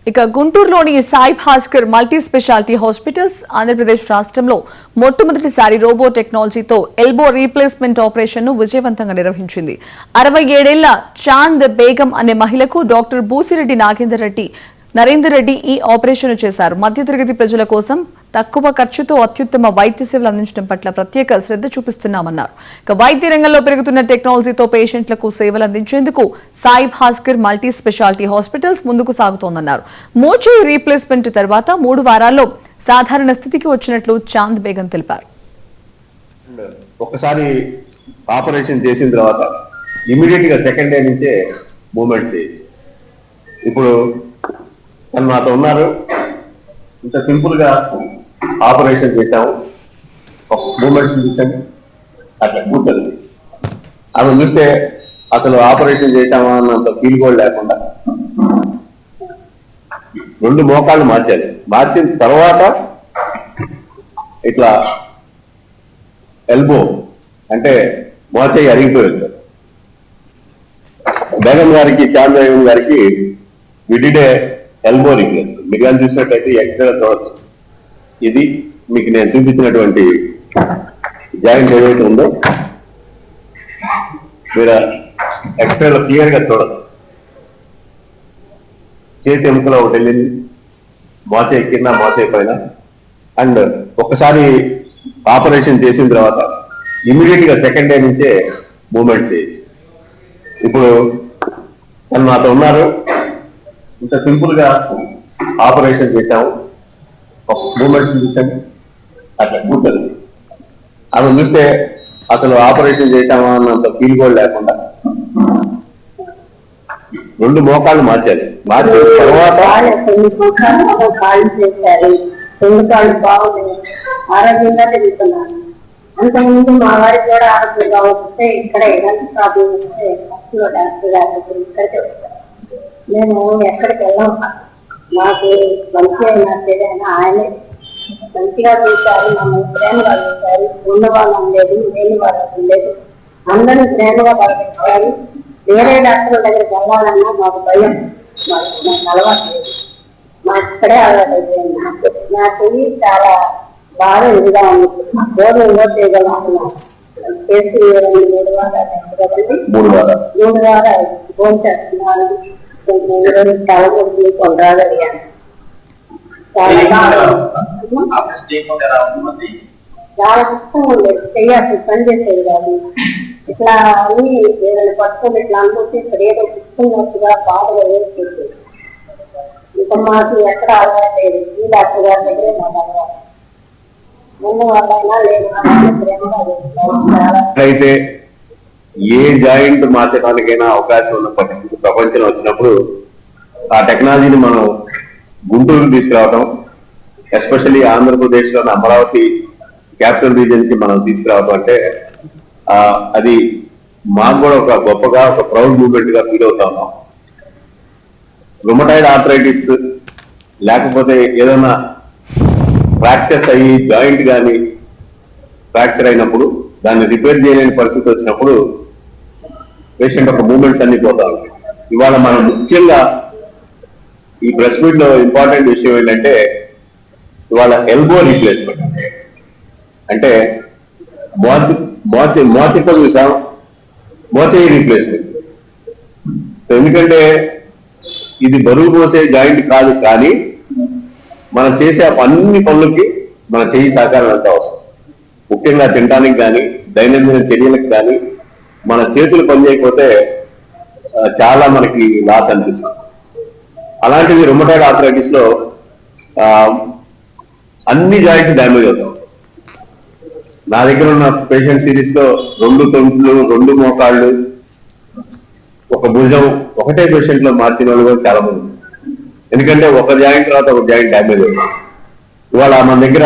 ఇక గుంటూరులోని Sai Bhaskar multi speciality hospitals Andhra Pradesh రాష్ట్రంలో మొట్టమొదటిసారి రోబో టెక్నాలజీతో ఎల్బో రీప్లేస్మెంట్ ఆపరేషన్ ను విజయవంతంగా నిర్వహించింది. 67 ఏళ్ల చాంద్ బేగం అనే మహిళకు డాక్టర్ బూసిరెడ్డి నరేందర్ రెడ్డి ఈ ఆపరేషన్ చేశారు. మధ్యతరగతి ప్రజల కోసం తక్కువ ఖర్చుతో అత్యుత్తమ వైద్య సేవలు అందించడం పట్ల ప్రత్యేక శ్రద్ధ చూపిస్తున్నామన్నారు. ఇక వైద్య రంగంలో పెరుగుతున్న టెక్నాలజీతో పేషెంట్లకు సేవలు అందించేందుకు Sai Bhaskar multi speciality hospitals ముందుకు సాగుతోందన్నారు. మోచే రీప్లేస్మెంట్ తర్వాత 3 వారాల్లో సాధారణ స్థితికి వచ్చినట్లు చాంద్ బేగం తెలిపారు. ఒకసారి ఆపరేషన్ చేసిన తర్వాత ఇమీడియట్ గా సెకండ్ డే నుంచే మూవ్మెంట్ చేయొచ్చు. ఇప్పుడు తను నాతో ఉన్నారు. ఇంత సింపుల్ గా ఆపరేషన్ చేశాము. మూమెంట్స్ చూసాము, అట్లా కూర్చొని ఆమె చూస్తే అసలు ఆపరేషన్ చేశామా అన్నంత ఫీల్ కూడా లేకుండా 2 మోకాళ్ళు మార్చాలి. మార్చిన తర్వాత ఇట్లా ఎల్బో అంటే మోచేయి అరిగిపోయి వచ్చారు. బేగం గారికి, చాంద్ బేగం గారికి విడిడే ఎల్బో రీప్లేస్మెంట్. మీరు కానీ చూసినట్టయితే ఎక్స్రే చూడవచ్చు. ఇది మీకు నేను చూపించినటువంటి జాయింట్ ఏదైతే ఉందో మీరు ఎక్స్రేలో క్లియర్ గా చూడచ్చు. చేతి ఎముకలో ఒకటి వెళ్ళింది, మోచేయి కింద, మోచేయి పైన. అండ్ ఒకసారి ఆపరేషన్ చేసిన తర్వాత ఇమీడియట్ గా సెకండ్ డే నుంచే మూవ్మెంట్ చేయొచ్చు. ఇప్పుడు తను నాతో ఉన్నారు. ఇంత సింపుల్ గా ఆపరేషన్ చేశాము. మూమెంట్స్ చూసాము, అట్లా కూర్చొని ఆమె చూస్తే అసలు ఆపరేషన్ చేశామా అన్నంత ఫీల్ కూడా లేకుండా 2 మోకాళ్ళు మార్చాలి. మార్చిన తర్వాత ఆరోగ్యంగా తిరుగుతున్నాను. అంతకుముందు మా వారికి కూడా ఆరోగ్యంగా వస్తే ఇక్కడ ఎలాంటి ప్రాబ్లం వస్తే డాక్టర్ గారు ఇక్కడికే వస్తారు. మేము ఎక్కడికి వెళ్ళాం. నాకు మంచి అయినా తెలియని ఆయనే మంచిగా చూశారు. మమ్మల్ని ప్రేమగా చూశారు. ఉన్న వాళ్ళు లేదు, లేని వాళ్ళు లేదు, అందరినీ ప్రేమగా పలికిస్తారు. వేరే డాక్టర్ దగ్గరికి వెళ్ళాలన్నా మాకు భయం, మాకు అలవాటు లేదు. మాకు ఇక్కడే అలవాటు అయిపోయింది. నా చెయ్యి చాలా బాగా ఇదిగా ఉంది. రోజు చేయగలను చేసి 2-3 వారాలు 3 వారాలు ఫోన్ చేస్తున్నాను. చాలా ఇష్టం ఉండేది, చెయ్యాలి పని చేసేది కాదు. ఇట్లా అని ఏదైనా పట్టుకొని ఇట్లా అనుకుంటే ఇక్కడ ఏదో పుట్టుకున్నట్టుగా బాధగా వేసేది. ఇంకా మాకు ఎక్కడ అలవాట్లేదు. ఈ డాక్టర్ గారి దగ్గరే మాకు అలవాటు. ముందు వాళ్ళైనా లేదు ప్రేమగా అయితే ఏ జాయింట్ మార్చడానికైనా అవకాశం ఉన్న పరిస్థితి ప్రపంచంలో వచ్చినప్పుడు ఆ టెక్నాలజీని మనం గుంటూరుకు తీసుకురావడం, ఎస్పెషల్లీ ఆంధ్రప్రదేశ్ లోని అమరావతి క్యాపిటల్ రీజన్ కి మనం తీసుకురావడం అంటే అది మాకు కూడా ఒక గొప్పగా, ఒక ప్రౌడ్ మూమెంట్ గా ఫీల్ అవుతా ఉన్నాం. రుమటాయిడ్ ఆర్థరైటిస్ లేకపోతే ఏదైనా ఫ్రాక్చర్స్ అయ్యి జాయింట్ కానీ ఫ్రాక్చర్ అయినప్పుడు దాన్ని రిపేర్ చేయలేని పరిస్థితి వచ్చినప్పుడు పేషెంట్ యొక్క మూమెంట్స్ అన్ని పోతా ఉంటాయి. ఇవాళ మనం ముఖ్యంగా ఈ ప్రెస్ మీట్ లో ఇంపార్టెంట్ విషయం ఏంటంటే ఇవాళ ఎల్బో రీప్లేస్మెంట్ అంటే మోచేయి చూసాం, మోచేయి రీప్లేస్మెంట్. ఎందుకంటే ఇది బరువు మోసే జాయింట్ కాదు, కానీ మనం చేసే అన్ని పనులకి మన చెయ్యి సహకారం అంతా అవసరం. ముఖ్యంగా తినడానికి కానీ, దైనందిన చర్యలకు కానీ మన చేతులు పనిచేయకపోతే చాలా మనకి లాస్ అనిపిస్తుంది. అలాంటిది రుమటాయిడ్ ఆర్థరైటిస్ లో అన్ని జాయింట్స్ డ్యామేజ్ అవుతాం. నా దగ్గర ఉన్న పేషెంట్ సిరీస్ లో 2 తొంతులు, 2 మోకాళ్ళు, ఒక భుజం ఒకటే పేషెంట్ లో మార్చిన వాళ్ళు కూడా చాలా మంది. ఎందుకంటే ఒక జాయింట్ తర్వాత ఒక జాయింట్ డ్యామేజ్ అవుతుంది. ఇవాళ మన దగ్గర